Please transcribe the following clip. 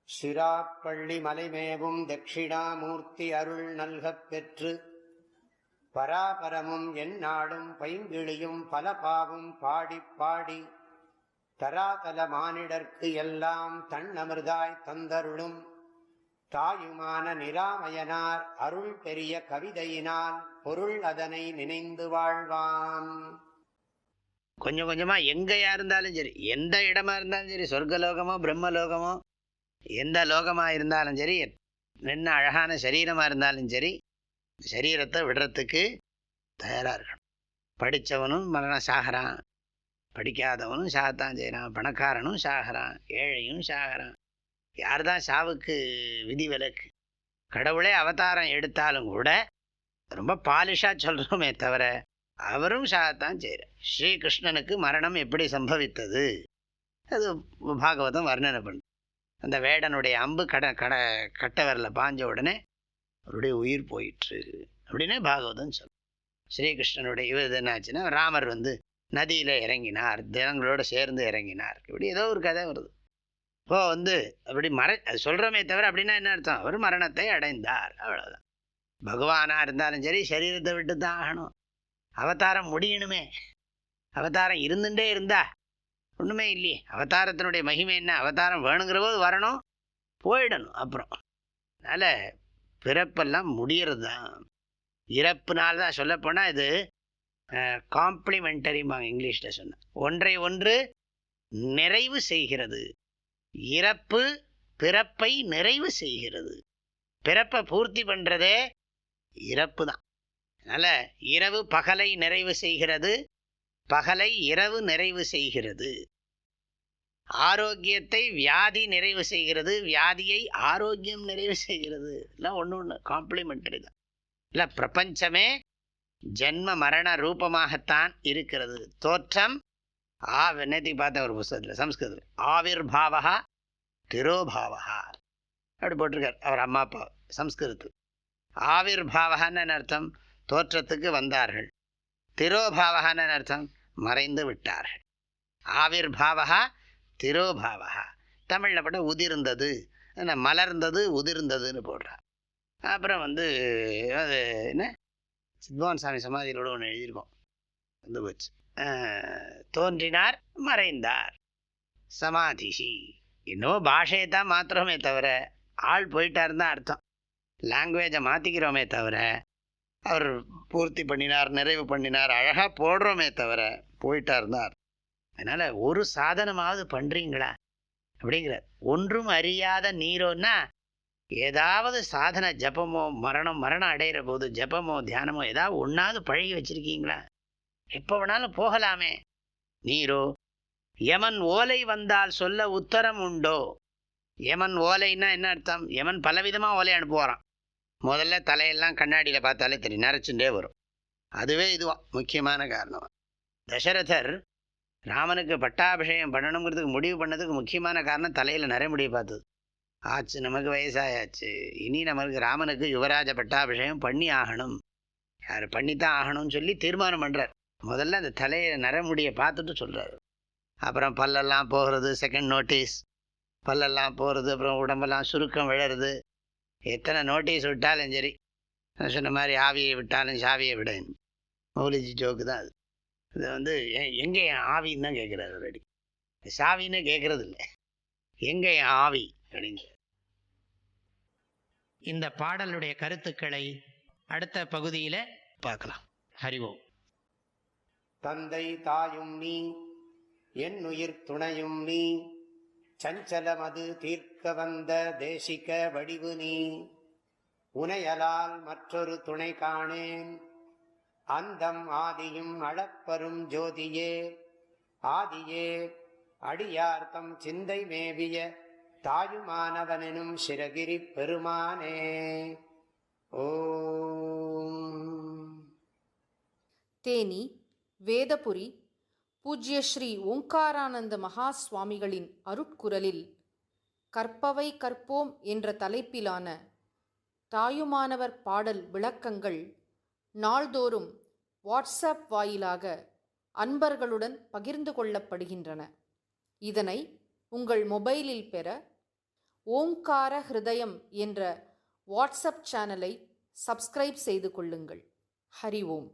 சிராப்பள்ளி மலைமேவும் தட்சிணாமூர்த்தி அருள் நல்கப் பெற்று பராபரமும் எந்நாடும் பைங்கிழியும் பல பாவும் பாடிப் பாடி தராதல மானிடர்க்கு எல்லாம் தன்னமிர்தாய் தந்தருளும் தாயுமான நிராமயனார் அருள் பெரிய கவிதையினால் பொருள் அதனை நினைந்து வாழ்வான். கொஞ்சம் கொஞ்சமா எங்கேயா இருந்தாலும் சரி, எந்த இடமா இருந்தாலும் சரி, சொர்க்கலோகமோ பிரம்மலோகமோ எந்த லோகமாக இருந்தாலும் சரி, என்ன அழகான சரீரமாக இருந்தாலும் சரி, சரீரத்தை விடுறதுக்கு தயாராக இருக்கணும். படித்தவனும் மரணம் சாகிறான், படிக்காதவனும் சாகத்தான் செய்கிறான், பணக்காரனும் சாகிறான், ஏழையும் சாகிறான். யார் தான் சாவுக்கு விதி விலக்கு? கடவுளே அவதாரம் எடுத்தாலும் கூட ரொம்ப பாலிஷாக சொல்கிறோமே தவிர அவரும் சாகத்தான் செய்கிறார். ஸ்ரீகிருஷ்ணனுக்கு மரணம் எப்படி சம்பவித்தது அது பாகவதம் வர்ணனை பண்ணு. அந்த வேடனுடைய அம்பு கட்டவரில் பாஞ்ச உடனே அவருடைய உயிர் போயிற்று அப்படின்னு பாகவதம் சொல்லும். ஸ்ரீகிருஷ்ணனுடைய இவர் என்னாச்சுன்னா, ராமர் நதியில் இறங்கினார், ஜனங்களோடு சேர்ந்து இறங்கினார், இப்படி ஏதோ ஒரு கதை வருது. இப்போ அப்படி அது சொல்கிறோமே தவிர அப்படின்னா என்ன அர்த்தம்? அவர் மரணத்தை அடைந்தார், அவ்வளோதான். பகவானாக இருந்தாலும் சரி, சரீரத்தை விட்டு தான் ஆகணும். அவதாரம் முடியணுமே. அவதாரம் இருந்துட்டே இருந்தா ஒன்றுமே இல்லையே. அவதாரத்தினுடைய மகிமை என்ன? அவதாரம் வேணுங்கிற போது வரணும், போயிடணும். அப்புறம் அதனால் பிறப்பெல்லாம் முடியறது தான். இறப்புனால்தான் சொல்லப்போனால் இது காம்ப்ளிமெண்டரிம்பாங்க இங்கிலீஷில் சொன்ன. ஒன்றை ஒன்று நிறைவு செய்கிறது. இறப்பு பிறப்பை நிறைவு செய்கிறது. பிறப்பை பூர்த்தி பண்ணுறதே இறப்பு தான். அதனால் இரவு பகலை நிறைவு செய்கிறது, பகலை இரவு நிறைவு செய்கிறது. ஆரோக்கியத்தை வியாதி நிறைவு செய்கிறது, வியாதியை ஆரோக்கியம் நிறைவு செய்கிறது. எல்லாம் ஒன்று ஒன்று காம்ப்ளிமெண்டரி தான். இல்லை, பிரபஞ்சமே ஜென்ம மரண ரூபமாகத்தான் இருக்கிறது. தோற்றம் நேற்றுக்கு பார்த்த ஒரு புஸ்தகத்தில் சம்ஸ்கிருதத்தில் ஆவிர்பாவா திரோபாவா அப்படி போட்டிருக்கார் அவர் அம்மா அப்பா சம்ஸ்கிருதத்தில். ஆவிர்பாவகான்னு அர்த்தம் தோற்றத்துக்கு வந்தார்கள், திரோபாவகான்னு அர்த்தம் மறைந்து விட்டார்கள். ஆவிர்பாவா திரோபாவா. தமிழில் பட உதிர்ந்தது, மலர்ந்தது உதிர்ந்ததுன்னு போடுறார். அப்புறம் அது என்ன சித்வான் சாமி சமாதியிலோடு ஒன்று எழுதியிருக்கோம், போச்சு. தோன்றினார் மறைந்தார் சமாதிஷி. இன்னும் பாஷையை தான் மாத்திரமே தவிர ஆள் போயிட்டாருன்னு தான் அர்த்தம். லாங்குவேஜை மாற்றிக்கிறோமே தவிர அவர் பூர்த்தி பண்ணினார், நிறைவு பண்ணினார், அழகாக போடுறோமே தவிர போயிட்டாருந்தார். அதனால் ஒரு சாதனமாவது பண்ணுறீங்களா அப்படிங்கிற. ஒன்றும் அறியாத நீரோன்னா ஏதாவது சாதனை ஜபமோ மரணம் அடைகிற போது ஜபமோ தியானமோ ஏதாவது ஒன்றாவது பழகி வச்சுருக்கீங்களா? எப்போ வேணாலும் போகலாமே. நீரோ யமன் ஓலை வந்தால் சொல்ல உத்தரம் உண்டோ? யமன் ஓலைன்னா என்ன அர்த்தம்? யமன் பலவிதமாக ஓலை அனுப்புவாரான். முதல்ல தலையெல்லாம் கண்ணாடியில் பார்த்தாலே தெரியும், நரைச்சுட்டே வரும். அதுவே இதுவான் முக்கியமான காரணம். தசரதர் ராமனுக்கு பட்டாபிஷேகம் பண்ணணுங்கிறதுக்கு முடிவு பண்ணதுக்கு முக்கியமான காரணம் தலையில் நரைமுடியை பார்த்தது. ஆச்சு, நமக்கு வயசாயாச்சு, இனி நமக்கு ராமனுக்கு யுவராஜ பட்டாபிஷேகம் பண்ணி ஆகணும், யார் பண்ணித்தான் ஆகணும்னு சொல்லி தீர்மானம் பண்ணுறார். முதல்ல அந்த தலையை நரைமுடியை பார்த்துட்டு சொல்கிறார். அப்புறம் பல்லெல்லாம் போகிறது, செகண்ட் நோட்டீஸ், பல்லெல்லாம் போகிறது, அப்புறம் உடம்பெல்லாம் சுருக்கம் விழறது. எத்தனை நோட்டீஸ் விட்டாலும் சரி, சொன்ன மாதிரி ஆவியை விட்டாலும் சாவியை விட மௌலிஜி ஜோக்கு தான் அது. இது எங்கே என் ஆவின்னு தான் கேட்குறாரு. ரெடி சாவின்னு கேட்குறது இல்லை, எங்கே என் ஆவி அப்படிங்க. இந்த பாடலுடைய கருத்துக்களை அடுத்த பகுதியில் பார்க்கலாம். ஹரிவோம். தந்தை தாயும் நீ, என் உயிர் துணையும் நீ, சஞ்சலமது தீர்க்க வந்த தேசிக வடிவு நீ, உனையலால் மற்றொரு துணை காணேன், அந்தம் ஆதியும் அளப்பரும் ஜோதியே, ஆதியே அடியார்த்தம் சிந்தை மேவிய தாயுமானவனும் சிரகிரி பெருமானே. ஓம். தேனி வேதபுரி பூஜ்ய ஸ்ரீ ஓங்காரானந்த மகா சுவாமிகளின் அருட்குரலில் கற்பவை கற்போம் என்ற தலைப்பிலான தாயுமானவர் பாடல் விளக்கங்கள் நாள்தோறும் வாட்ஸ்அப் வாயிலாக அன்பர்களுடன் பகிர்ந்து கொள்ளப்படுகின்றன. இதனை உங்கள் மொபைலில் பெற ஓங்கார ஹிருதயம் என்ற வாட்ஸ்அப் சேனலை சப்ஸ்கிரைப் செய்து கொள்ளுங்கள். ஹரி ஓம்.